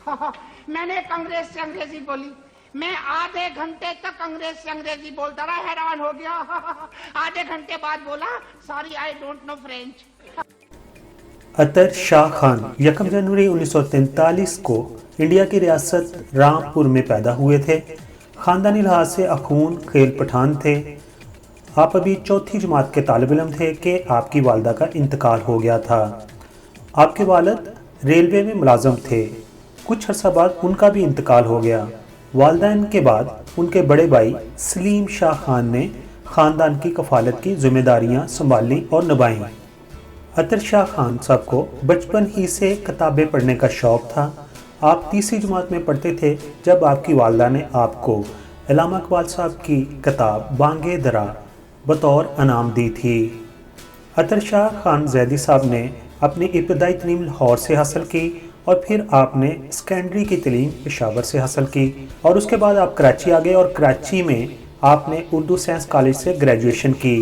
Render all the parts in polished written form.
मैंने कांग्रेस से अंग्रेजी बोली। मैं आधे घंटे तक अंग्रेज से अंग्रेजी बोलता रहा, हैरान हो गया। आधे घंटे बाद बोला, sorry I don't know French. Atar Shah Khan 1 जनवरी 1943 को इंडिया की रियासत रामपुर में पैदा हुए थे। ख़ानदानी लिहाज से अखून खेल पठान थे। आप अभी चौथी जमात के तालिब इल्म थे कि आपकी वालदा का इंतकाल हो गया था। आपके वालिद रेलवे में मुलाजम थे। कुछ अर्सा बाद उनका भी इंतकाल हो गया। वालिदैन के बाद उनके बड़े भाई सलीम शाह खान ने ख़ानदान की कफालत की जिम्मेदारियां संभाली और निभाईं। अतर शाह खान साहब को बचपन ही से किताबें पढ़ने का शौक़ था। आप तीसरी जमात में पढ़ते थे जब आपकी वालदा ने आपको अल्लामा इकबाल साहब की किताब बांगे दरा बतौर अनाम दी थी। अतर शाह खान जैदी साहब ने अपनी इब्तदाई तलीम लाहौर से हासिल की और फिर आपने सेकेंडरी की तलीम पेशावर से हासिल की और उसके बाद आप कराची आ गए और कराची में आपने उर्दू साइंस कॉलेज से ग्रेजुएशन की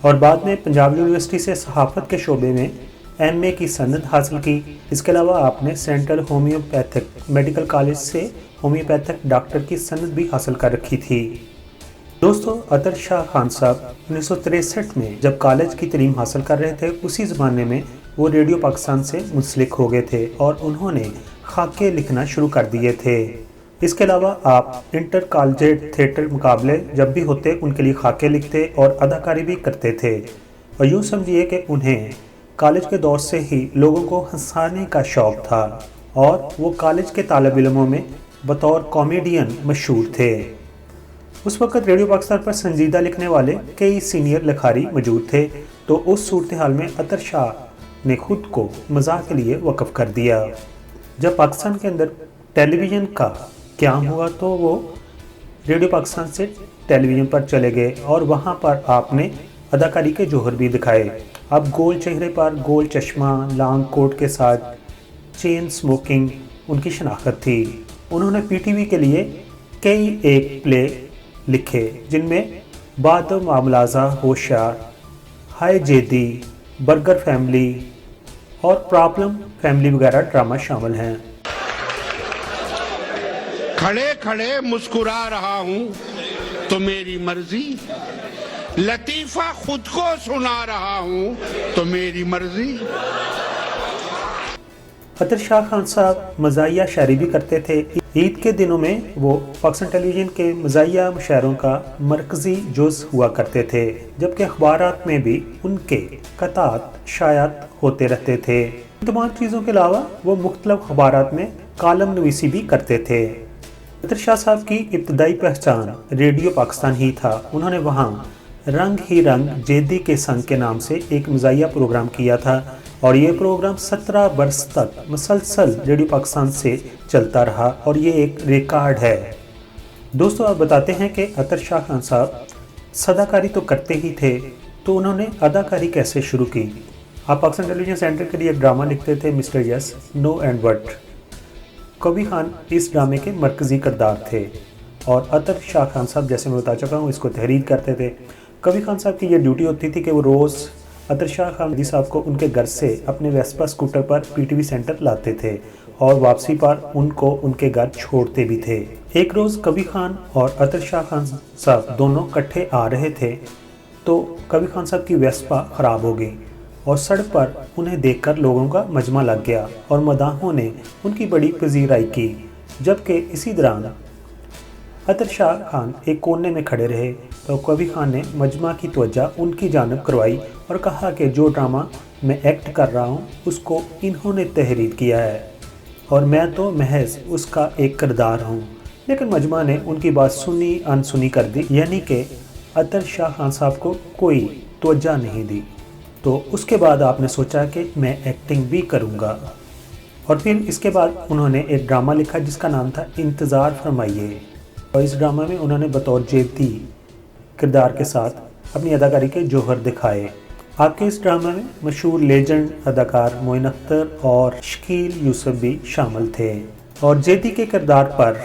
और बाद में पंजाब यूनिवर्सिटी से सहाफ़त के शोबे में एमए की सनद हासिल की। इसके अलावा आपने सेंट्रल होम्योपैथिक मेडिकल कॉलेज से होम्योपैथिक डॉक्टर की सनद भी हासिल कर रखी थी। दोस्तों, अतर शाह खान साहब 1963 में जब कॉलेज की तलीम हासिल कर रहे थे, उसी ज़माने में वो रेडियो पाकिस्तान से मुंसलिक हो गए थे और उन्होंने खाके लिखना शुरू कर दिए थे। इसके अलावा आप इंटर कॉलेज थिएटर मुकाबले जब भी होते उनके लिए खाके लिखते और अदाकारी भी करते थे। और यूँ समझिए कि उन्हें कॉलेज के दौर से ही लोगों को हंसाने का शौक़ था और वो कॉलेज के तालिब इल्मों में बतौर कॉमेडियन मशहूर थे। उस वक़्त रेडियो पाकिस्तान पर संजीदा लिखने वाले कई सीनियर लिखारी मौजूद थे, तो उस सूरत हाल में अतर शाह ने खुद को मज़ाक के लिए वक़फ़ कर दिया। जब पाकिस्तान के अंदर टेलीविज़न का क़याम हुआ तो वो रेडियो पाकिस्तान से टेलीविज़न पर चले गए और वहाँ पर आपने अदाकारी के जौहर भी दिखाए। अब गोल चेहरे पर गोल चश्मा, लॉन्ग कोट के साथ चेन स्मोकिंग उनकी शनाख्त थी। उन्होंने पीटीवी के लिए कई एक प्ले लिखे जिनमें बाद मामलाजा, होशियार, हाय जेदी, बर्गर फैमिली और प्रॉब्लम फैमिली वगैरह ड्रामा शामिल हैं। खड़े खड़े मुस्कुरा रहा हूं तो मेरी मर्जी, लतीफ़ा खुद को सुना रहा हूं तो मेरी मर्जी। अतर शाह खान साहब मज़ाहिया शायरी भी करते थे। ईद के दिनों में वो पाकिस्तान टेलीविज़न के मज़ाहिया मुशायरों का मरकज़ी जुज़ हुआ करते थे, जबकि अखबारात में भी उनके कतात शायात होते रहते थे। तमाम चीज़ों के अलावा वो मुख्तलिफ अखबारात में कालम नवीसी भी करते थे। अतर शाह साहब की इब्तदाई पहचान रेडियो पाकिस्तान ही था। उन्होंने वहाँ रंग ही रंग जेदी के संग के नाम से एक मज़ाहिया प्रोग्राम किया था और ये प्रोग्राम 17 बरस तक मुसलसल रेडियो पाकिस्तान से चलता रहा और ये एक रिकॉर्ड है। दोस्तों, आप बताते हैं कि अतर शाह खान साहब सदाकारी तो करते ही थे, तो उन्होंने अदाकारी कैसे शुरू की। आप पाकिस्तान टेलीविज़न सेंटर के लिए एक ड्रामा लिखते थे, mister yes, no and what. Qavi Khan इस ड्रामे के मरकज़ी किरदार थे और अतर शाह खान साहब, जैसे मैं बता चुका हूँ, इसको तहरीर करते थे। कवि खान साहब की ये ड्यूटी होती थी कि वो रोज़ अतर शाह खान साहब को उनके घर से अपने वेस्पा स्कूटर पर पीटीवी सेंटर लाते थे और वापसी पर उनको उनके घर छोड़ते भी थे। एक रोज़ कवि खान और अतर शाह खान साहब दोनों इकट्ठे आ रहे थे तो कवि खान साहब की वेस्पा ख़राब हो गई और सड़क पर उन्हें देखकर लोगों का मजमा लग गया और मदाहों ने उनकी बड़ी पजीराई की। जबकि इसी दौरान अतर शाह खान एक कोने में खड़े रहे तो कवि खान ने मजमा की तवज्जो उनकी जानब करवाई और कहा कि जो ड्रामा मैं एक्ट कर रहा हूँ उसको इन्होंने तहरीर किया है और मैं तो महज उसका एक किरदार हूँ। लेकिन मजमा ने उनकी बात सुनी अनसुनी कर दी, यानी कि अतर शाह खान साहब को कोई तवज्जो नहीं दी। तो उसके बाद आपने सोचा कि मैं एक्टिंग भी करूँगा और फिर इसके बाद उन्होंने एक ड्रामा लिखा जिसका नाम था इंतज़ार फरमाइए और इस ड्रामा में उन्होंने बतौर जेदी किरदार के साथ अपनी अदाकारी के जौहर दिखाए। आपके इस ड्रामा में मशहूर लेजेंड अदाकार मोइन अख्तर और शकील यूसुफ भी शामिल थे और जेदी के किरदार पर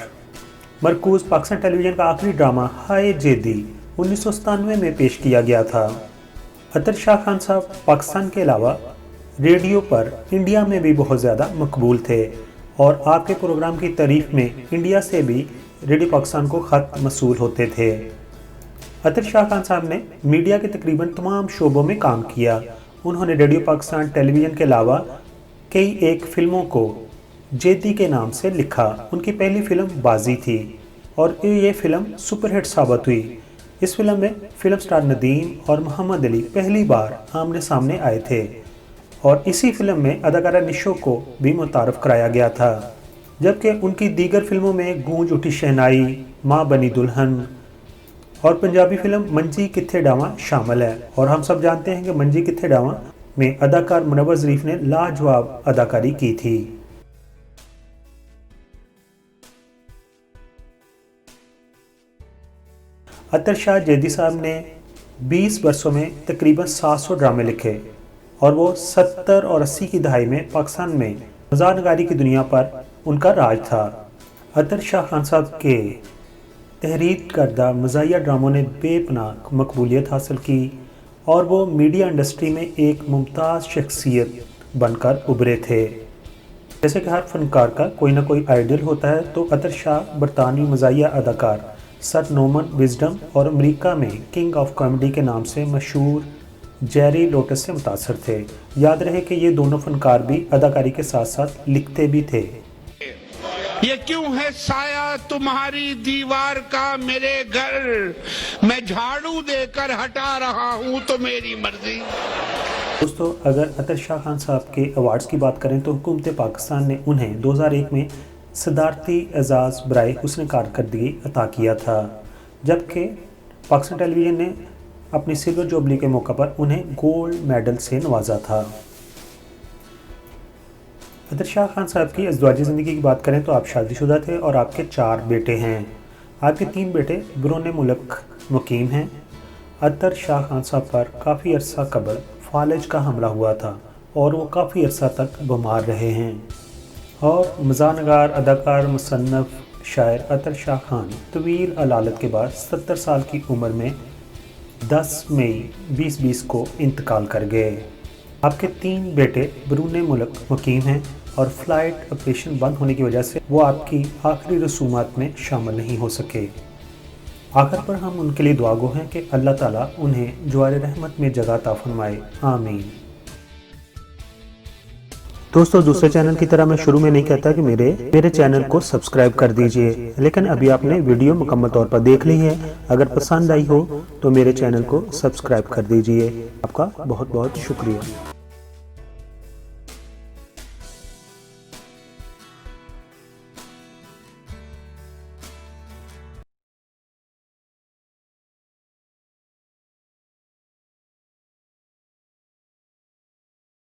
मरकूज़ पाकिस्तान टेलीविज़न का आखिरी ड्रामा हाय जेदी 1997 में पेश किया गया था। अतर शाह खान साहब पाकिस्तान के अलावा रेडियो पर इंडिया में भी बहुत ज़्यादा मकबूल थे और आपके प्रोग्राम की तारीफ में इंडिया से भी रेडियो पाकिस्तान को ख़त मसूल होते थे। अतर शाह खान साहब ने मीडिया के तकरीबन तमाम शोबों में काम किया। उन्होंने रेडियो पाकिस्तान टेलीविज़न के अलावा कई एक फिल्मों को जेदी के नाम से लिखा। उनकी पहली फिल्म बाजी थी और ये फिल्म सुपरहिट साबित हुई। इस फिल्म में फिल्म स्टार नदीम और मोहम्मद अली पहली बार आमने सामने आए थे और इसी फिल्म में अदाकारा निशो को भी मुतारफ़ कराया गया था। जबकि उनकी दीगर फिल्मों में गूंज उठी शहनाई, माँ बनी दुल्हन और पंजाबी फिल्म मंजी किथे डावा शामिल है। और हम सब जानते हैं कि मंजी किथे डावा में अदाकार मुनव्वर ज़रीफ ने लाजवाब अदाकारी की थी। अतर शाह जेदी साहब ने 20 वर्षों में तकरीबन 700 ड्रामे लिखे और वो 70 और 80 की दहाई में पाकिस्तान में मज़ार नगारी की दुनिया पर उनका राज था। अतर शाह खान साहब के तहरीर करदा मज़ाहिया ड्रामों ने बेपनाह मकबूलियत हासिल की और वो मीडिया इंडस्ट्री में एक मुमताज़ शख्सियत बनकर उभरे थे। जैसे कि हर फनकार का कोई ना कोई आइडल होता है, तो अतर शाह बरतानवी मज़ाहिया अदाकार सर नॉर्मन विजडम और अमेरिका में किंग ऑफ कॉमेडी के नाम से मशहूर जेरी लोटस से मुतासर थे। याद रहे कि ये दोनों फनकार भी अदाकारी के साथ साथ लिखते भी थे। ये क्यों है साया तुम्हारी दीवार का मेरे घर, मैं झाड़ू देकर हटा रहा हूं तो मेरी मर्जी। दोस्तों, अगर अतर शाह खान साहब के अवार्ड्स की बात करें तो हुकूमत पाकिस्तान ने उन्हें 2001 में सदारती एजाज़ बराए हुस्न कारकर्दगी अता किया था, जबकि पाकिस्तान टेलीविज़न ने अपनी सिल्वर जुबली के मौका पर उन्हें गोल्ड मेडल से नवाजा था। अतर शाह खान साहब की अज़वाजी ज़िंदगी की बात करें तो आप शादीशुदा थे और आपके 4 बेटे हैं। आपके 3 बेटे बैरून मुल्क मुकीम हैं। अतर शाह खान साहब पर काफ़ी अरसा कबल फालज का हमला हुआ था और वो काफ़ी अरसा तक बीमार रहे हैं। और मज़ार नगार, अदाकार, मुसन्नफ़, शायर अतर शाह खान तवील अलालत के बाद 70 साल की उम्र में 10 मई 2020 को इंतकाल कर गए। आपके 3 बेटे बैरून मुल्क मुकीम हैं और फ़्लाइट ऑपरेशन बंद होने की वजह से वो आपकी आखिरी रसूमात में शामिल नहीं हो सके। आखिर पर हम उनके लिए दुआ गो हैं कि अल्लाह ताला उन्हें जवार रहमत में जगह अता फरमाए, आमीन। दोस्तों, दूसरे चैनल की तरह मैं शुरू में नहीं कहता कि मेरे चैनल को सब्सक्राइब कर दीजिए, लेकिन अभी आपने वीडियो मुकम्मल तौर पर देख ली है। अगर पसंद आई हो तो मेरे चैनल को सब्सक्राइब कर दीजिए। आपका बहुत बहुत शुक्रिया।